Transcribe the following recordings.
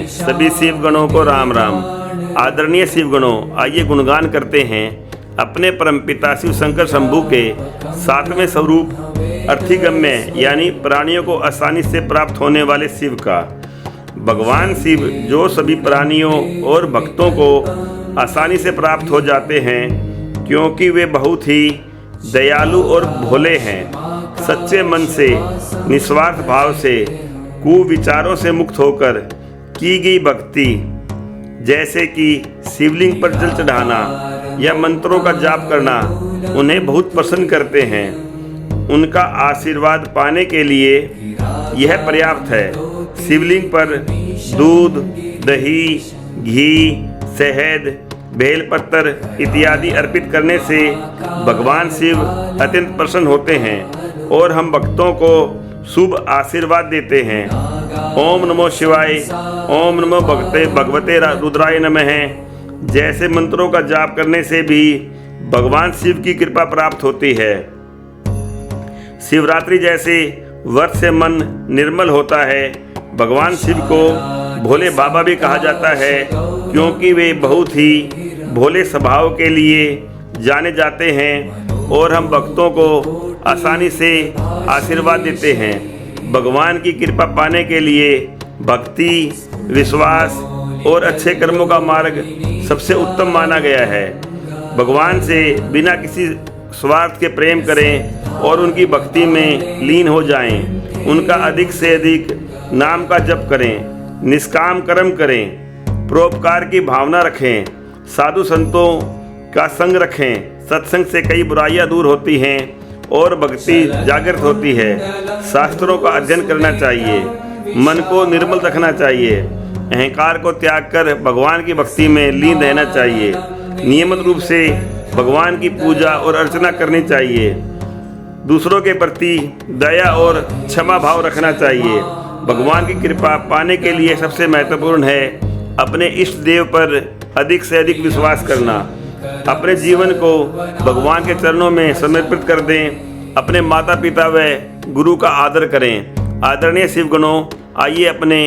सभी शिव गणों को राम राम। आदरणीय शिव गणों, आइए गुणगान करते हैं अपने परमपिता शिव शंकर शंभू के 7वें स्वरूप अर्थिगम्य यानी प्राणियों को आसानी से प्राप्त होने वाले शिव का। भगवान शिव जो सभी प्राणियों और भक्तों को आसानी से प्राप्त हो जाते हैं क्योंकि वे बहुत ही दयालु और भोले हैं। सच्चे मन से, निस्वार्थ भाव से, कुविचारों से मुक्त होकर की गई भक्ति, जैसे कि शिवलिंग पर जल चढ़ाना या मंत्रों का जाप करना, उन्हें बहुत पसंद करते हैं। उनका आशीर्वाद पाने के लिए यह पर्याप्त है। शिवलिंग पर दूध, दही, घी, शहद, बेलपत्र इत्यादि अर्पित करने से भगवान शिव अत्यंत प्रसन्न होते हैं और हम भक्तों को शुभ आशीर्वाद देते हैं। ओम नमो शिवाय, ओम नमो भगवते रुद्राय नमः जैसे मंत्रों का जाप करने से भी भगवान शिव की कृपा प्राप्त होती है। शिवरात्रि जैसे व्रत से मन निर्मल होता है। भगवान शिव को भोले बाबा भी कहा जाता है क्योंकि वे बहुत ही भोले स्वभाव के लिए जाने जाते हैं और हम भक्तों को आसानी से आशीर्वाद देते हैं। भगवान की कृपा पाने के लिए भक्ति, विश्वास और अच्छे कर्मों का मार्ग सबसे उत्तम माना गया है। भगवान से बिना किसी स्वार्थ के प्रेम करें और उनकी भक्ति में लीन हो जाएं। उनका अधिक से अधिक नाम का जप करें, निष्काम कर्म करें, परोपकार की भावना रखें, साधु संतों का संग रखें। सत्संग से कई बुराइयां दूर होती हैं और भक्ति जागृत होती है। शास्त्रों का अध्ययन करना चाहिए, मन को निर्मल रखना चाहिए, अहंकार को त्याग कर भगवान की भक्ति में लीन रहना चाहिए। नियमित रूप से भगवान की पूजा और अर्चना करनी चाहिए। दूसरों के प्रति दया और क्षमा भाव रखना चाहिए। भगवान की कृपा पाने के लिए सबसे महत्वपूर्ण है अपने इष्ट देव पर अधिक से अधिक विश्वास करना। अपने जीवन को भगवान के चरणों में समर्पित कर दें। अपने माता पिता व गुरु का आदर करें। आदरणीय शिवगणों, आइए अपने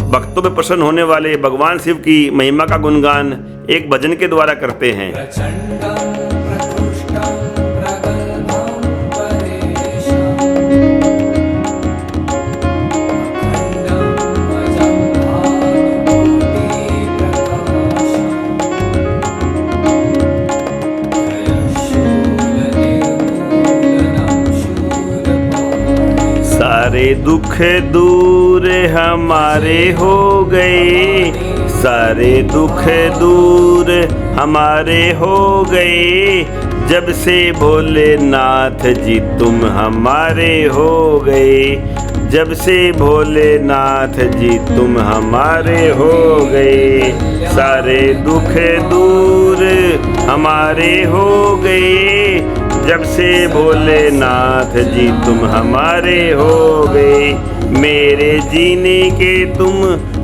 भक्तों पर प्रसन्न होने वाले भगवान शिव की महिमा का गुणगान एक भजन के द्वारा करते हैं। सारे दुख दूर हमारे हो गए, सारे दुख दूर हमारे हो गए, जब से भोलेनाथ जी तुम हमारे हो गए, जब से भोलेनाथ जी तुम हमारे हो गए। सारे दुख दूर हमारे हो गए, जब से भोलेनाथ जी तुम हमारे हो गए। मेरे जीने के तुम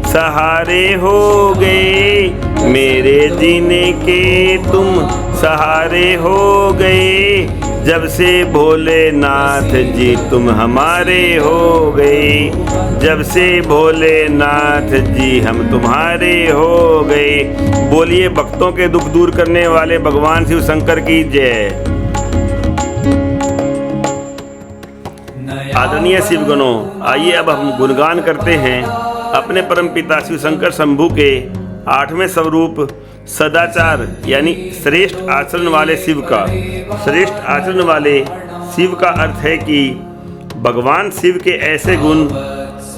सहारे हो गए, मेरे जीने के तुम सहारे हो गए, जब से भोलेनाथ जी तुम हमारे हो गए, जब से भोलेनाथ जी हम तुम्हारे हो गए। बोलिए भक्तों के दुख दूर करने वाले भगवान शिव शंकर की जय। आदरणीय शिवगणों, आइए अब हम गुणगान करते हैं अपने परमपिता शिव शंकर शंभू के 8वें स्वरूप सदाचार यानी श्रेष्ठ आचरण वाले शिव का। श्रेष्ठ आचरण वाले शिव का अर्थ है कि भगवान शिव के ऐसे गुण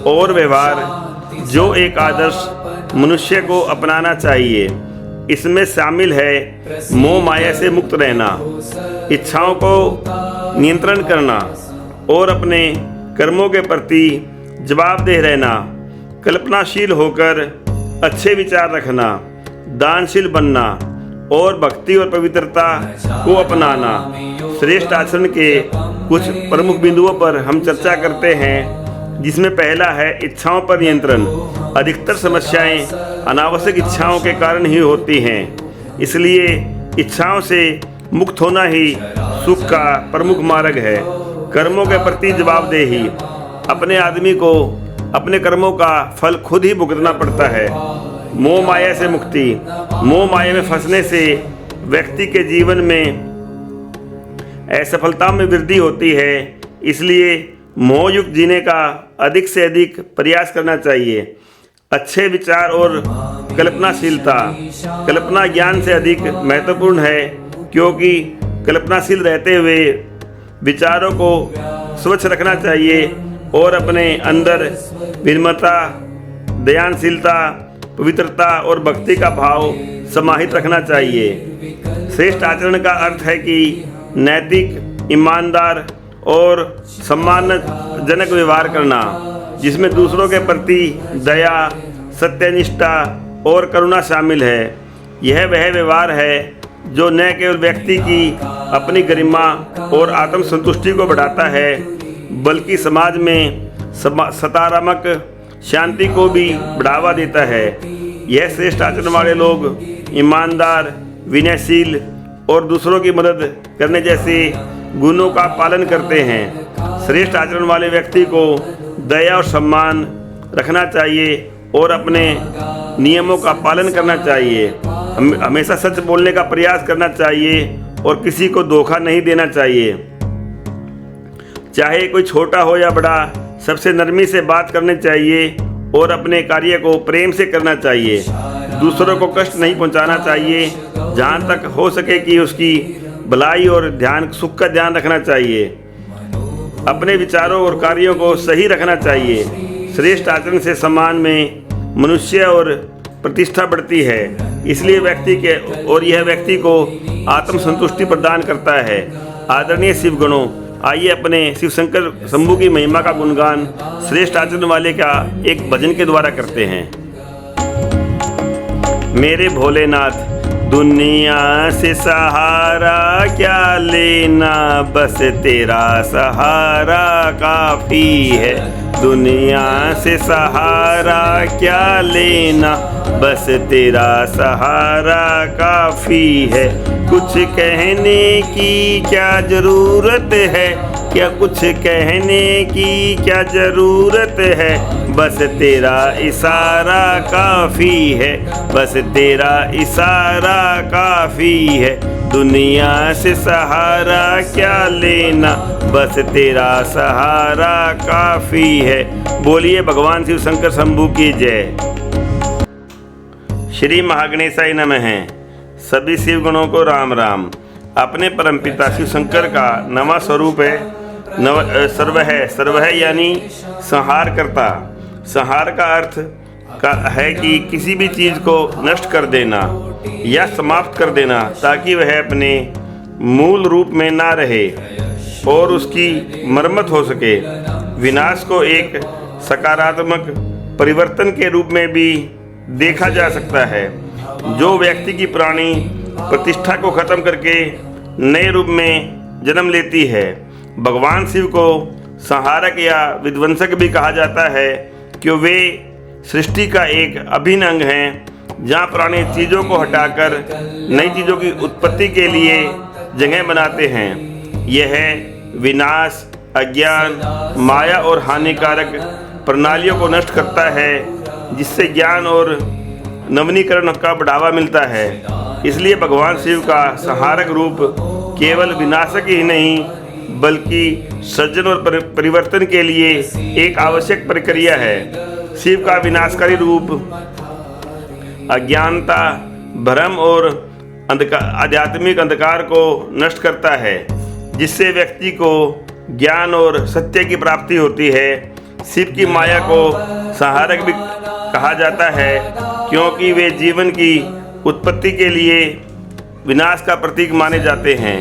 और व्यवहार जो एक आदर्श मनुष्य को अपनाना चाहिए। इसमें शामिल है मोह माया से मुक्त रहना, इच्छाओं को नियंत्रण करना और अपने कर्मों के प्रति जवाबदेह रहना, कल्पनाशील होकर अच्छे विचार रखना, दानशील बनना और भक्ति और पवित्रता को अपनाना। श्रेष्ठ आचरण के कुछ प्रमुख बिंदुओं पर हम चर्चा करते हैं, जिसमें पहला है इच्छाओं पर नियंत्रण। अधिकतर समस्याएं अनावश्यक इच्छाओं के कारण ही होती हैं, इसलिए इच्छाओं से मुक्त होना ही सुख का प्रमुख मार्ग है। कर्मों के प्रति जवाबदेही। अपने आदमी को अपने कर्मों का फल खुद ही भुगतना पड़ता है। मोह माया से मुक्ति। मोह माया में फंसने से व्यक्ति के जीवन में असफलता में वृद्धि होती है। इसलिए मोहयुक्त जीने का अधिक से अधिक प्रयास करना चाहिए। अच्छे विचार और कल्पनाशीलता कल्पना ज्ञान से अधिक महत्वपूर्ण है, क्योंकि कल्पनाशील रहते हुए विचारों को स्वच्छ रखना चाहिए और अपने अंदर विनम्रता, दयानशीलता, पवित्रता और भक्ति का भाव समाहित रखना चाहिए। श्रेष्ठ आचरण का अर्थ है कि नैतिक, ईमानदार और सम्मानजनक व्यवहार करना, जिसमें दूसरों के प्रति दया, सत्यनिष्ठा और करुणा शामिल है। यह वह व्यवहार है जो न केवल व्यक्ति की अपनी गरिमा और आत्मसंतुष्टि को बढ़ाता है, बल्कि समाज में सकारात्मक शांति को भी बढ़ावा देता है। यह श्रेष्ठ आचरण वाले लोग ईमानदार, विनयशील और दूसरों की मदद करने जैसे गुणों का पालन करते हैं। श्रेष्ठ आचरण वाले व्यक्ति को दया और सम्मान रखना चाहिए और अपने नियमों का पालन करना चाहिए। हमेशा सच बोलने का प्रयास करना चाहिए और किसी को धोखा नहीं देना चाहिए। चाहे कोई छोटा हो या बड़ा, सबसे नरमी से बात करनी चाहिए और अपने कार्य को प्रेम से करना चाहिए। दूसरों को कष्ट नहीं पहुंचाना चाहिए। जहां तक हो सके कि उसकी भलाई और सुख का ध्यान रखना चाहिए। अपने विचारों और कार्यों को सही रखना चाहिए। श्रेष्ठ आचरण से समाज में मनुष्य और प्रतिष्ठा बढ़ती है। इसलिए यह व्यक्ति को आत्मसंतुष्टि प्रदान करता है। आदरणीय शिवगणों, आइए अपने शिव शंकर शंभू की महिमा का गुणगान श्रेष्ठ आचरण वाले का एक भजन के द्वारा करते हैं। मेरे भोलेनाथ, दुनिया से सहारा क्या लेना, बस तेरा सहारा काफी है। दुनिया से सहारा क्या लेना, बस तेरा सहारा काफी है। कुछ कहने की क्या जरूरत है, क्या कुछ कहने की क्या जरूरत है, बस तेरा इशारा काफी है, बस तेरा इशारा काफी है। दुनिया से सहारा क्या लेना, बस तेरा सहारा काफी है। बोलिए भगवान शिव शंकर शंभू की जय। श्री महागणेशाय नमः। सभी शिव गणों को राम राम। अपने परमपिता शिव शंकर का नवा स्वरूप है सर्व है यानी संहार करता। संहार का अर्थ है कि किसी भी चीज़ को नष्ट कर देना या समाप्त कर देना, ताकि वह अपने मूल रूप में ना रहे और उसकी मरम्मत हो सके। विनाश को एक सकारात्मक परिवर्तन के रूप में भी देखा जा सकता है, जो व्यक्ति की पुरानी प्रतिष्ठा को खत्म करके नए रूप में जन्म लेती है। भगवान शिव को संहारक या विध्वंसक भी कहा जाता है, क्योंकि वे सृष्टि का एक अभिन्न अंग हैं, जहाँ पुरानी चीज़ों को हटाकर नई चीज़ों की उत्पत्ति के लिए जगह बनाते हैं। यह विनाश, अज्ञान, माया और हानिकारक प्रणालियों को नष्ट करता है, जिससे ज्ञान और नवीनीकरण का बढ़ावा मिलता है। इसलिए भगवान शिव का संहारक रूप केवल विनाशक ही नहीं, बल्कि सृजन और परिवर्तन के लिए एक आवश्यक प्रक्रिया है। शिव का विनाशकारी रूप अज्ञानता, भ्रम और आध्यात्मिक अंधकार को नष्ट करता है, जिससे व्यक्ति को ज्ञान और सत्य की प्राप्ति होती है। शिव की माया को संहारक भी कहा जाता है, क्योंकि वे जीवन की उत्पत्ति के लिए विनाश का प्रतीक माने जाते हैं।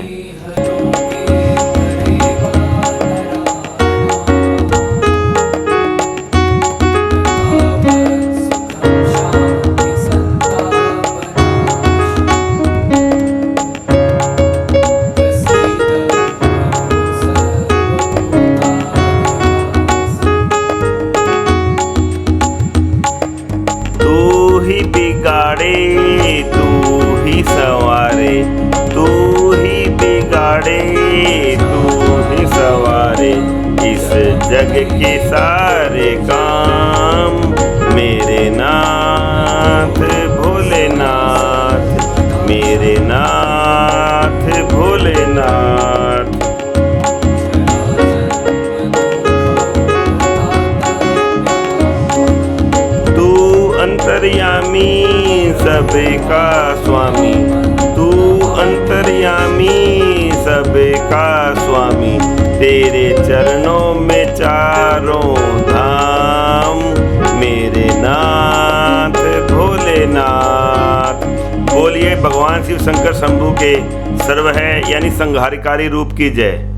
तू ही बिगाड़े तू ही संवारे, तू ही बिगाड़े तू ही संवारे, इस जग के सारे काम। भोलेनाथ। तू अंतर्यामी सबका स्वामी, तू अंतर्यामी सबका स्वामी, तेरे चरणों में चारों धाम, मेरे नाथ भोलेनाथ। बोलिए भगवान शिव शंकर शंभू के सर्व है यानी संहारकारी रूप की जय।